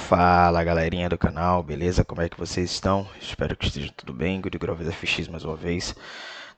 Fala galerinha do canal, beleza? Como é que vocês estão? Espero que esteja tudo bem. Good Groove FX mais uma vez,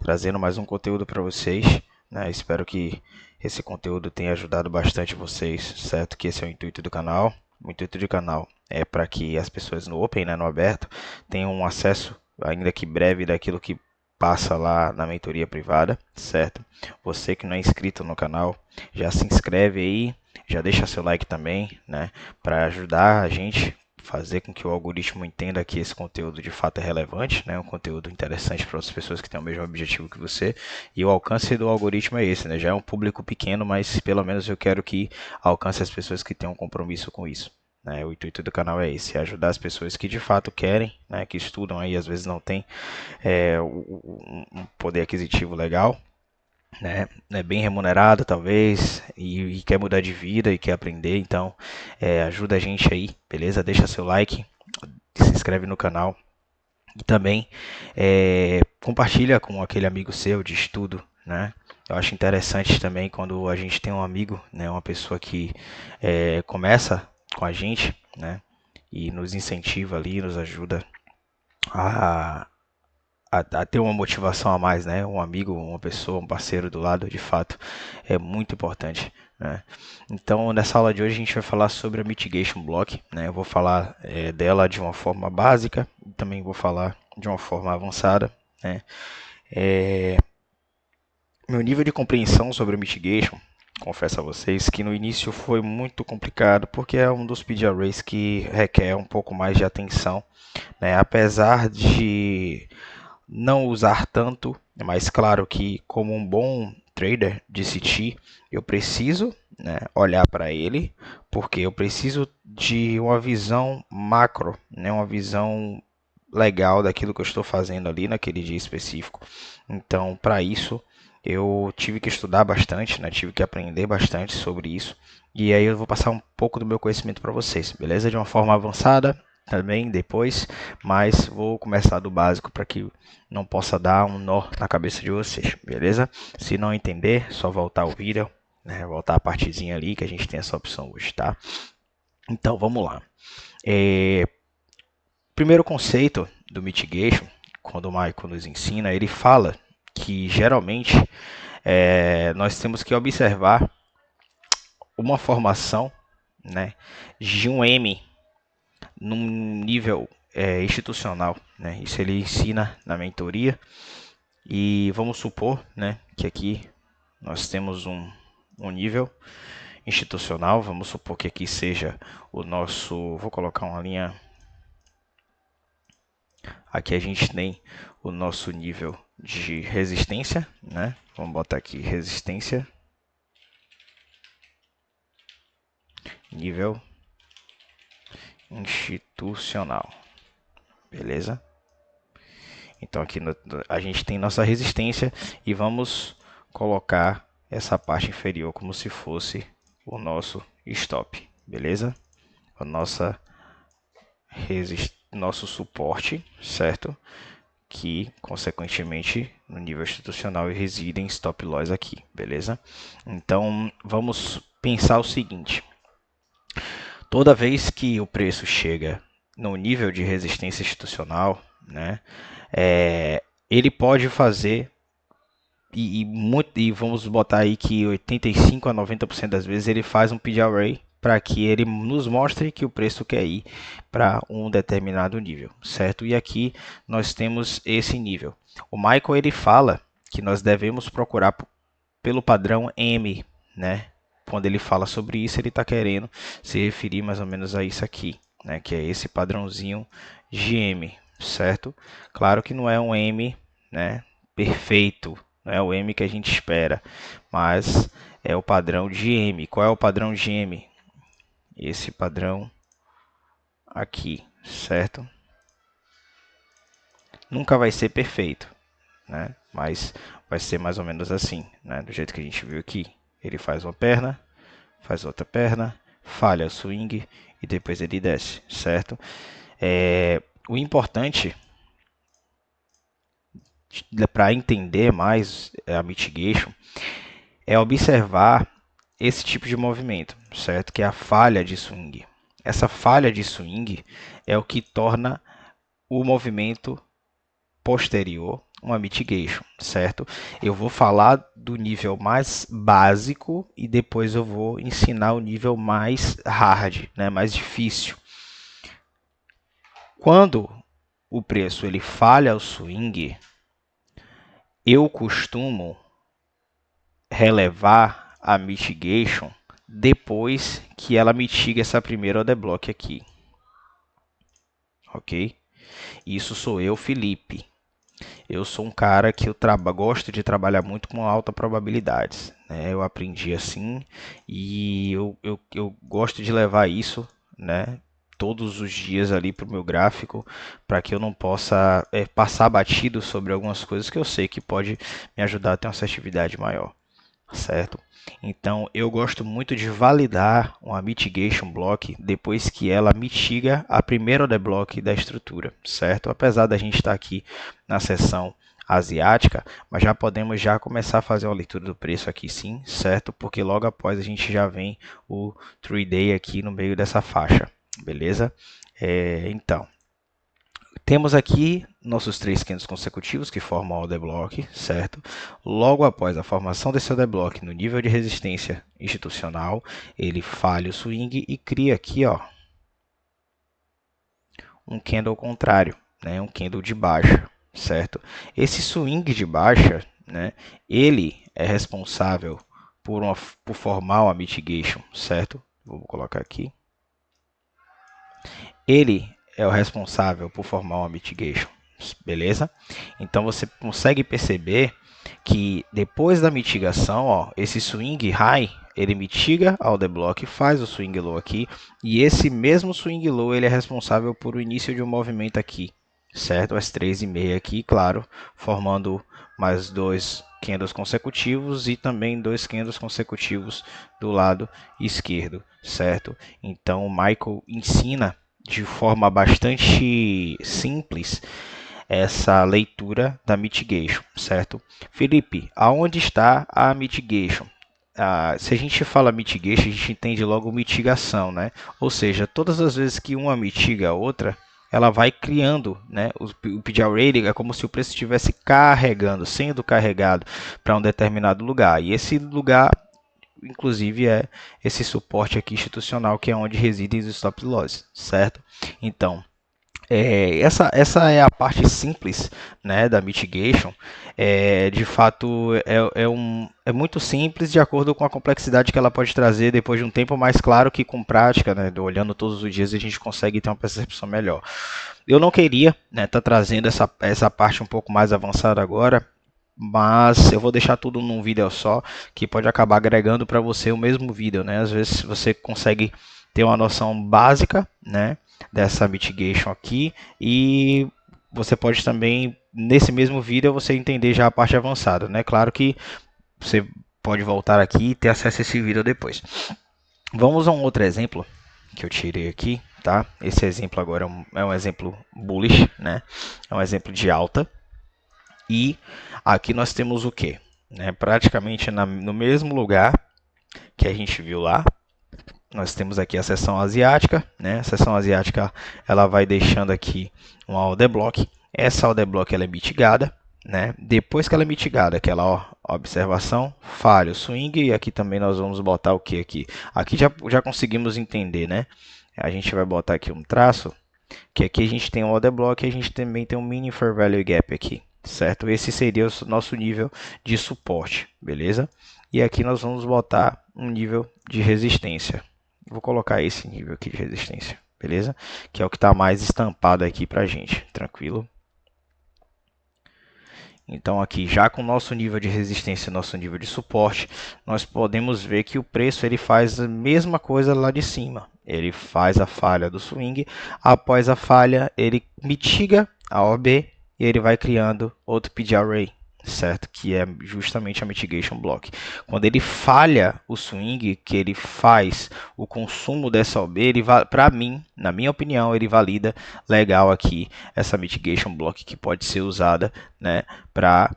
trazendo mais um conteúdo para vocês, né? Espero que esse conteúdo tenha ajudado bastante vocês, certo? Que esse é o intuito do canal. O intuito do canal é para que as pessoas no Open, né, no aberto, tenham um acesso, ainda que breve, daquilo que passa lá na mentoria privada, certo? Você que não é inscrito no canal, já se inscreve aí, já deixa seu like também, né? Para ajudar a gente fazer com que o algoritmo entenda que esse conteúdo de fato é relevante, né? Um conteúdo interessante para outras pessoas que têm o mesmo objetivo que você. E o alcance do algoritmo é esse, né? Já é um público pequeno, mas pelo menos eu quero que alcance as pessoas que têm um compromisso com isso. Né? O intuito do canal é esse, é ajudar as pessoas que de fato querem, né? Que estudam aí, às vezes não tem um poder aquisitivo legal, né, é bem remunerado talvez, e quer mudar de vida e quer aprender, então ajuda a gente aí, beleza? Deixa seu like, se inscreve no canal e também compartilha com aquele amigo seu de estudo, né? Eu acho interessante também quando a gente tem um amigo, né, uma pessoa que começa com a gente, né, e nos incentiva ali, nos ajuda a ter uma motivação a mais, né? Um amigo, uma pessoa, um parceiro do lado, de fato, é muito importante, né? Então, nessa aula de hoje a gente vai falar sobre a Mitigation Block, né? Eu vou falar dela de uma forma básica e também vou falar de uma forma avançada, né? Meu nível de compreensão sobre a Mitigation, confesso a vocês que no início foi muito complicado, porque é um dos PD Arrays que requer um pouco mais de atenção, né? Apesar de não usar tanto, mas claro que como um bom trader de CT, eu preciso, né, olhar para ele, porque eu preciso de uma visão macro, né, uma visão legal daquilo que eu estou fazendo ali naquele dia específico. Então, para isso, eu tive que estudar bastante, né, tive que aprender bastante sobre isso. E aí eu vou passar um pouco do meu conhecimento para vocês, beleza? De uma forma avançada também depois, mas vou começar do básico para que não possa dar um nó na cabeça de vocês, beleza? Se não entender, só voltar o vídeo, né? Voltar a partezinha ali que a gente tem essa opção hoje, tá? Então vamos lá. Primeiro conceito do mitigation, quando o Michael nos ensina, ele fala que geralmente nós temos que observar uma formação, né, de um M num nível institucional, né? Isso ele ensina na mentoria. E vamos supor, né, que aqui nós temos um nível institucional. Vamos supor que aqui seja o nosso, vou colocar uma linha. Aqui a gente tem o nosso nível de resistência, né? Vamos botar aqui resistência, nível institucional, beleza? Então aqui a gente tem nossa resistência e vamos colocar essa parte inferior como se fosse o nosso stop, beleza? A nosso suporte, certo? Que consequentemente no nível institucional reside em stop loss aqui, beleza? Então vamos pensar o seguinte: toda vez que o preço chega no nível de resistência institucional, né, ele pode fazer, e vamos botar aí que 85 a 90% das vezes ele faz um PD Array para que ele nos mostre que o preço quer ir para um determinado nível, certo? E aqui nós temos esse nível. O Michael ele fala que nós devemos procurar pelo padrão M, né? Quando ele fala sobre isso, ele está querendo se referir mais ou menos a isso aqui, né? Que é esse padrãozinho de M, certo? Claro que não é um M, né, perfeito, não é o M que a gente espera, mas é o padrão de M. Qual é o padrão de M? Esse padrão aqui, certo? Nunca vai ser perfeito, né? Mas vai ser mais ou menos assim, né? Do jeito que a gente viu aqui. Ele faz uma perna, faz outra perna, falha o swing e depois ele desce, certo? O importante para entender mais a mitigation é observar esse tipo de movimento, certo? Que é a falha de swing. essa falha de swing é o que torna o movimento posterior uma mitigation, certo? Eu vou falar do nível mais básico e depois eu vou ensinar o nível mais hard, né, mais difícil. Quando o preço ele falha o swing, eu costumo relevar a mitigation depois que ela mitiga essa primeira order block aqui. Ok? Isso sou eu, Felipe. Eu sou um cara que eu gosto de trabalhar muito com alta probabilidades, né? Eu aprendi assim e eu gosto de levar isso, né, todos os dias ali para o meu gráfico, para que eu não possa passar batido sobre algumas coisas que eu sei que pode me ajudar a ter uma assertividade maior, certo? Então eu gosto muito de validar uma mitigation block depois que ela mitiga a primeira order block da estrutura, certo? Apesar da gente estar aqui na seção asiática, mas já podemos já começar a fazer uma leitura do preço aqui sim, certo? Porque logo após a gente já vem o 3-day aqui no meio dessa faixa, beleza? Então, temos aqui nossos 3 candles consecutivos que formam o order block, certo? Logo após a formação desse order block no nível de resistência institucional, ele falha o swing e cria aqui, ó, um candle contrário, né? Um candle de baixa, certo? Esse swing de baixa, né? Ele é responsável por formar uma mitigation, certo? Vou colocar aqui. Ele é o responsável por formar uma mitigation, beleza? Então você consegue perceber que depois da mitigação, ó, esse swing high, ele mitiga a order block, faz o swing low aqui, e esse mesmo swing low ele é responsável por o início de um movimento aqui, certo? Às 3h30 aqui, claro, formando mais 2 candles consecutivos e também 2 candles consecutivos do lado esquerdo, certo? Então o Michael ensina de forma bastante simples essa leitura da mitigation, certo? Felipe, aonde está a mitigation? Se a gente fala mitigation, a gente entende logo mitigação, né? Ou seja, todas as vezes que uma mitiga a outra, ela vai criando, né? O PGR rating é como se o preço estivesse carregando, sendo carregado para um determinado lugar. E esse lugar, inclusive, é esse suporte aqui institucional, que é onde residem os stop loss, certo? Então, essa é a parte simples, né, da mitigation. De fato, é muito simples de acordo com a complexidade que ela pode trazer depois de um tempo, mais claro que com prática, né, olhando todos os dias, a gente consegue ter uma percepção melhor. Eu não queria, né, tá trazendo essa parte um pouco mais avançada agora, mas eu vou deixar tudo num vídeo só, que pode acabar agregando para você o mesmo vídeo, né? Às vezes você consegue ter uma noção básica, né, dessa mitigation aqui, e você pode também, nesse mesmo vídeo, você entender já a parte avançada, né? Claro que você pode voltar aqui e ter acesso a esse vídeo depois. Vamos a um outro exemplo que eu tirei aqui, tá? Esse exemplo agora é um exemplo bullish, né? É um exemplo de alta. E aqui nós temos o que? Né? Praticamente no mesmo lugar que a gente viu lá, nós temos aqui a seção asiática, né? A seção asiática ela vai deixando aqui uma order block. Essa order block ela é mitigada, né? Depois que ela é mitigada, aquela observação, falha o swing, e aqui também nós vamos botar o que aqui? Aqui já conseguimos entender, né? A gente vai botar aqui um traço, que aqui a gente tem um order block e a gente também tem um mini fair value gap aqui, certo? Esse seria o nosso nível de suporte, beleza? E aqui nós vamos botar um nível de resistência. Vou colocar esse nível aqui de resistência, beleza? Que é o que está mais estampado aqui para a gente, tranquilo? Então aqui, já com o nosso nível de resistência e nosso nível de suporte, nós podemos ver que o preço ele faz a mesma coisa lá de cima. Ele faz a falha do swing, após a falha ele mitiga a OB e ele vai criando outro PG Array, certo? Que é justamente a mitigation block. Quando ele falha o swing, que ele faz o consumo dessa OB, ele para mim, na minha opinião, ele valida legal aqui essa mitigation block que pode ser usada, né, para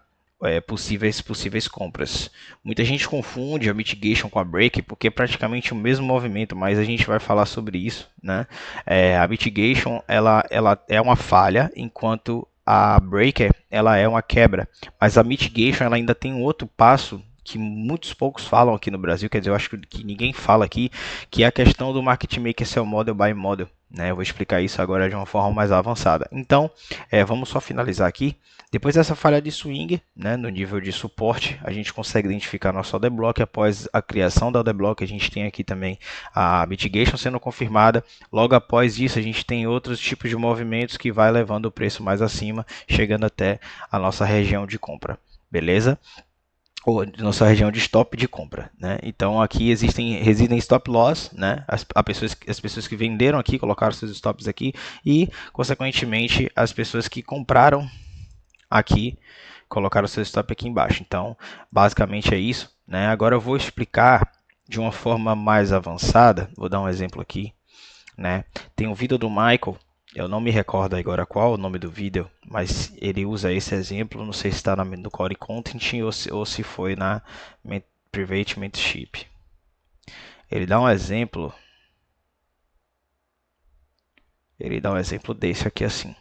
possíveis compras. Muita gente confunde a mitigation com a break porque é praticamente o mesmo movimento, mas a gente vai falar sobre isso, né? A mitigation ela é uma falha, enquanto a breaker ela é uma quebra. Mas a mitigation ela ainda tem um outro passo que muitos poucos falam aqui no Brasil, quer dizer, eu acho que ninguém fala aqui, que é a questão do market maker sell model buy model, né? Eu vou explicar isso agora de uma forma mais avançada. Então, vamos só finalizar aqui. Depois dessa falha de swing, né, no nível de suporte, a gente consegue identificar nosso order block. Após a criação da order block, a gente tem aqui também a mitigation sendo confirmada. Logo após isso, a gente tem outros tipos de movimentos que vai levando o preço mais acima, chegando até a nossa região de compra. Beleza? Ou nossa região de stop de compra, né? Então aqui residem stop loss, né? As pessoas que venderam aqui colocaram seus stops aqui e, consequentemente, as pessoas que compraram aqui colocaram seu stop aqui embaixo. Então, basicamente é isso, né? Agora eu vou explicar de uma forma mais avançada. Vou dar um exemplo aqui, né? Tem um vídeo do Michael. Eu não me recordo agora qual é o nome do vídeo, mas ele usa esse exemplo. Não sei se está no Core Content ou se foi na Private Mentorship. Ele dá um exemplo. Ele dá um exemplo desse aqui assim.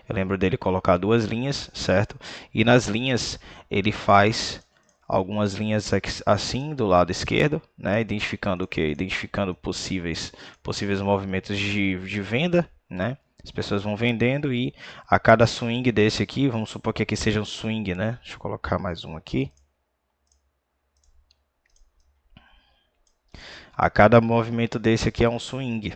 Eu lembro dele colocar duas linhas, certo? E nas linhas ele faz algumas linhas assim do lado esquerdo, né? Identificando o que? Identificando possíveis movimentos de venda, né? As pessoas vão vendendo e a cada swing desse aqui, vamos supor que aqui seja um swing, né? Deixa eu colocar mais um aqui. A cada movimento desse aqui é um swing.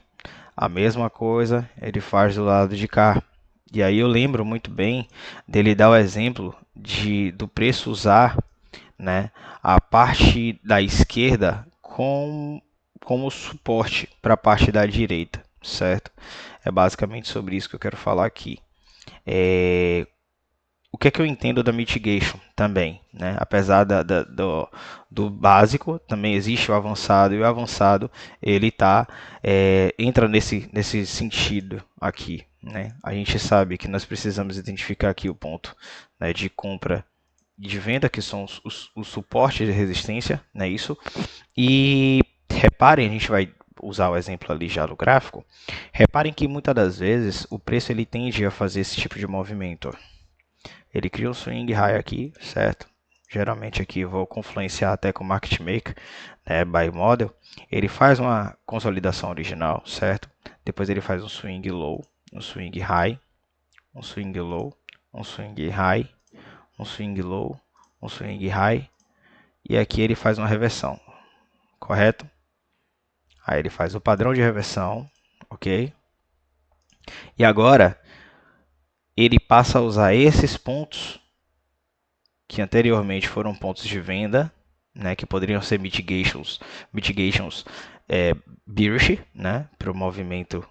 A mesma coisa ele faz do lado de cá. E aí eu lembro muito bem dele dar o exemplo do preço usar, né, a parte da esquerda como suporte para a parte da direita, certo? É basicamente sobre isso que eu quero falar aqui. O que é que eu entendo da mitigation também, né? Apesar do básico, também existe o avançado, e o avançado ele entra nesse sentido aqui, né? A gente sabe que nós precisamos identificar aqui o ponto, né, de compra e de venda, que são os suportes de resistência, né? Isso. E reparem, a gente vai usar o exemplo ali já do gráfico. Reparem que muitas das vezes o preço ele tende a fazer esse tipo de movimento. Ele cria um swing high aqui, certo? Geralmente aqui eu vou confluenciar até com o market maker, né, buy model. Ele faz uma consolidação original, certo? Depois ele faz um swing low, um swing high, um swing low, um swing high, um swing low, um swing high. E aqui ele faz uma reversão, correto? Aí ele faz o padrão de reversão, ok? E agora ele passa a usar esses pontos que anteriormente foram pontos de venda, né, que poderiam ser mitigations bearish, né, para o movimento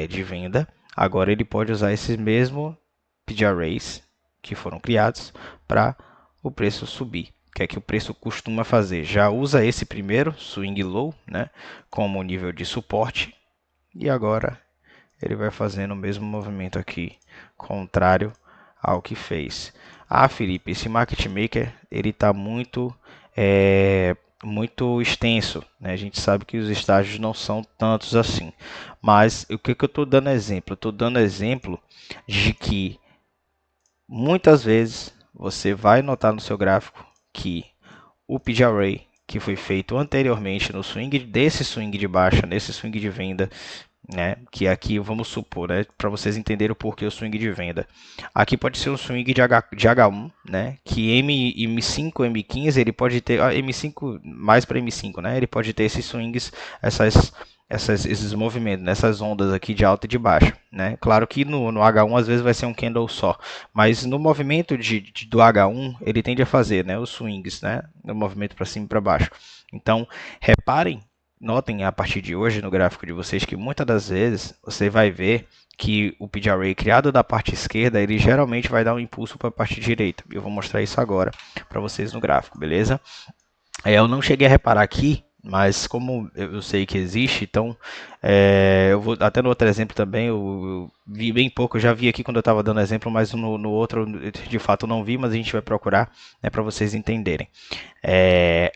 de venda. Agora ele pode usar esses mesmos PGRAs que foram criados para o preço subir. O que é que o preço costuma fazer? Já usa esse primeiro swing low, né, como nível de suporte, e agora ele vai fazendo o mesmo movimento aqui, contrário ao que fez. Ah, Felipe, esse market maker ele está muito extenso, né? A gente sabe que os estágios não são tantos assim. Mas o que eu estou dando exemplo? Eu estou dando exemplo de que muitas vezes você vai notar no seu gráfico que o PGRA que foi feito anteriormente no swing de baixa, nesse swing de venda, né, que aqui vamos supor, né, para vocês entenderem o porquê o swing de venda. Aqui pode ser um swing de H1, né, que M5, M15, ele pode ter M5 mais para M5, né, ele pode ter esses swings, esses movimentos, nessas ondas aqui de alta e de baixa, né? Claro que no H1 às vezes vai ser um candle só, mas no movimento do H1 ele tende a fazer, né, os swings, né, no movimento para cima e para baixo. Então reparem, notem a partir de hoje no gráfico de vocês que muitas das vezes você vai ver que o PGRA criado da parte esquerda, ele geralmente vai dar um impulso para a parte direita. Eu vou mostrar isso agora para vocês no gráfico, beleza? Eu não cheguei a reparar aqui, Mas como eu sei que existe, então eu vou até no outro exemplo também, eu vi bem pouco, eu já vi aqui quando eu estava dando exemplo, mas no outro de fato eu não vi, mas a gente vai procurar, né, para vocês entenderem.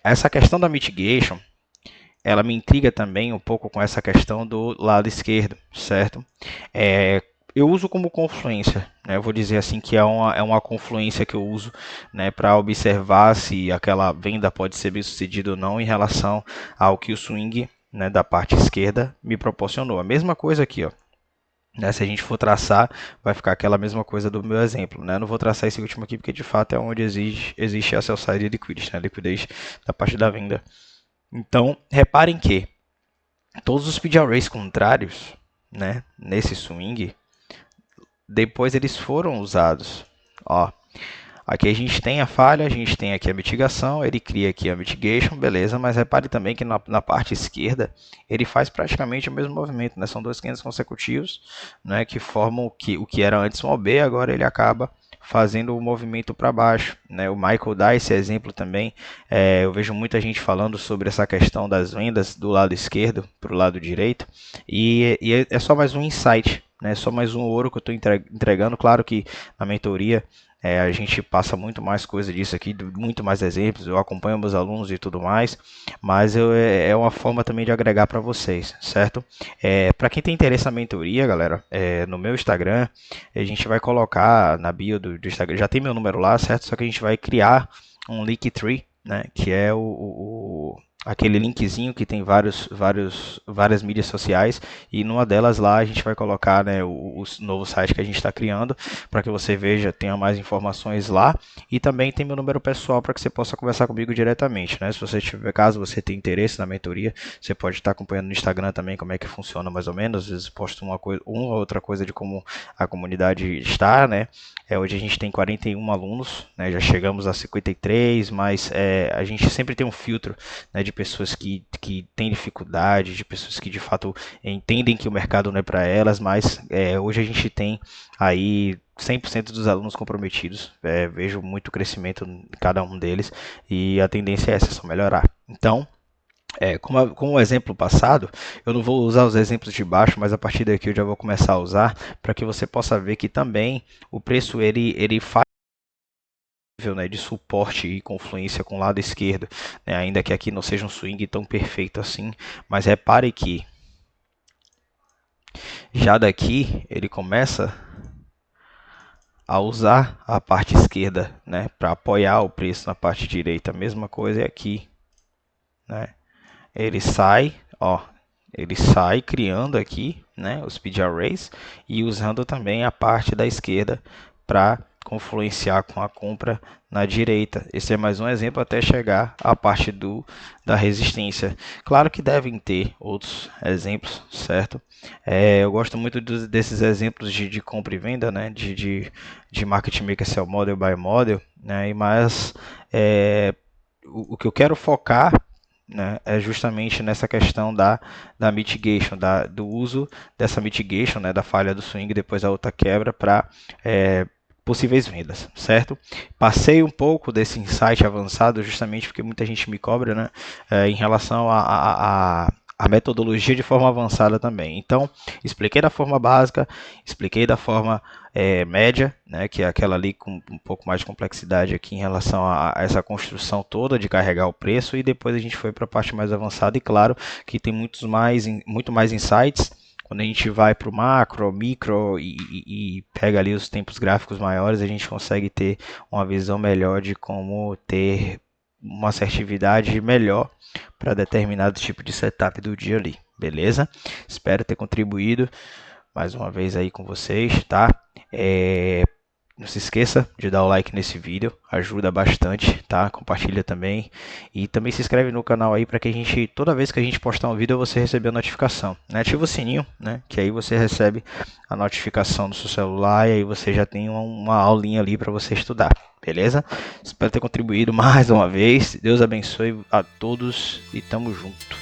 Essa questão da mitigation, ela me intriga também um pouco com essa questão do lado esquerdo, certo? É, eu uso como confluência, né? Eu vou dizer assim que é uma confluência que eu uso, né, para observar se aquela venda pode ser bem sucedida ou não em relação ao que o swing, né, da parte esquerda me proporcionou. A mesma coisa aqui, ó. Né, se a gente for traçar, vai ficar aquela mesma coisa do meu exemplo. Né? Eu não vou traçar esse último aqui porque de fato é onde existe a sell side liquidity, né? Liquidez da parte da venda. Então, reparem que todos os PD arrays contrários, né, nesse swing, depois eles foram usados. Ó, aqui a gente tem a falha, a gente tem aqui a mitigação, ele cria aqui a mitigation, beleza, mas repare também que na parte esquerda ele faz praticamente o mesmo movimento, né? São dois candles consecutivos, né, que formam o que era antes um OB, agora ele acaba fazendo o movimento para baixo, né? O Michael dá esse exemplo também. Eu vejo muita gente falando sobre essa questão das vendas do lado esquerdo para o lado direito, e é só mais um insight, né? Só mais um ouro que eu estou entregando. Claro que na mentoria a gente passa muito mais coisa disso aqui, muito mais exemplos, eu acompanho meus alunos e tudo mais, mas é uma forma também de agregar para vocês, certo? Para quem tem interesse na mentoria, galera, no meu Instagram, a gente vai colocar na bio do Instagram, já tem meu número lá, certo? Só que a gente vai criar um Linktree, né? Que é aquele linkzinho que tem várias mídias sociais, e numa delas lá a gente vai colocar, né, o novo site que a gente está criando, para que você veja, tenha mais informações lá, e também tem meu número pessoal para que você possa conversar comigo diretamente, né? Se você tiver, caso você tenha interesse na mentoria, você pode estar acompanhando no Instagram também como é que funciona mais ou menos, às vezes posto uma ou outra coisa de como a comunidade está, né? Hoje a gente tem 41 alunos, né? Já chegamos a 53, mas a gente sempre tem um filtro, né, de pessoas que têm dificuldade, de pessoas que de fato entendem que o mercado não é para elas, mas hoje a gente tem aí 100% dos alunos comprometidos, vejo muito crescimento em cada um deles, e a tendência é essa, só melhorar. Então, como o exemplo passado, eu não vou usar os exemplos de baixo, mas a partir daqui eu já vou começar a usar para que você possa ver que também o preço ele faz, né, de suporte e confluência com o lado esquerdo, né, ainda que aqui não seja um swing tão perfeito assim, mas repare que já daqui ele começa a usar a parte esquerda, né, para apoiar o preço na parte direita. A mesma coisa é aqui, né? Ele sai, ó, ele sai criando aqui, né, os speed arrays, e usando também a parte da esquerda para confluenciar com a compra na direita. Esse é mais um exemplo até chegar à parte da resistência. Claro que devem ter outros exemplos, certo? Eu gosto muito desses exemplos de compra e venda, né, de market maker sell model by model, né, mas o que eu quero focar, né, é justamente nessa questão da mitigation, do uso dessa mitigation, né, da falha do swing depois da outra quebra para possíveis vendas, certo? Passei um pouco desse insight avançado justamente porque muita gente me cobra, né, em relação a metodologia de forma avançada também. Então, expliquei da forma básica, expliquei da forma média, né, que é aquela ali com um pouco mais de complexidade aqui em relação a essa construção toda de carregar o preço, e depois a gente foi para a parte mais avançada, e claro que tem muito mais insights quando a gente vai para o macro, micro e pega ali os tempos gráficos maiores, a gente consegue ter uma visão melhor de como ter uma assertividade melhor para determinado tipo de setup do dia ali, beleza? Espero ter contribuído mais uma vez aí com vocês, tá? Não se esqueça de dar o like nesse vídeo, ajuda bastante, tá? Compartilha também, e também se inscreve no canal aí para que a gente, toda vez que a gente postar um vídeo, você receber a notificação, né? Ativa o sininho, né? Que aí você recebe a notificação no seu celular, e aí você já tem uma aulinha ali para você estudar, beleza? Espero ter contribuído mais uma vez. Deus abençoe a todos e tamo junto.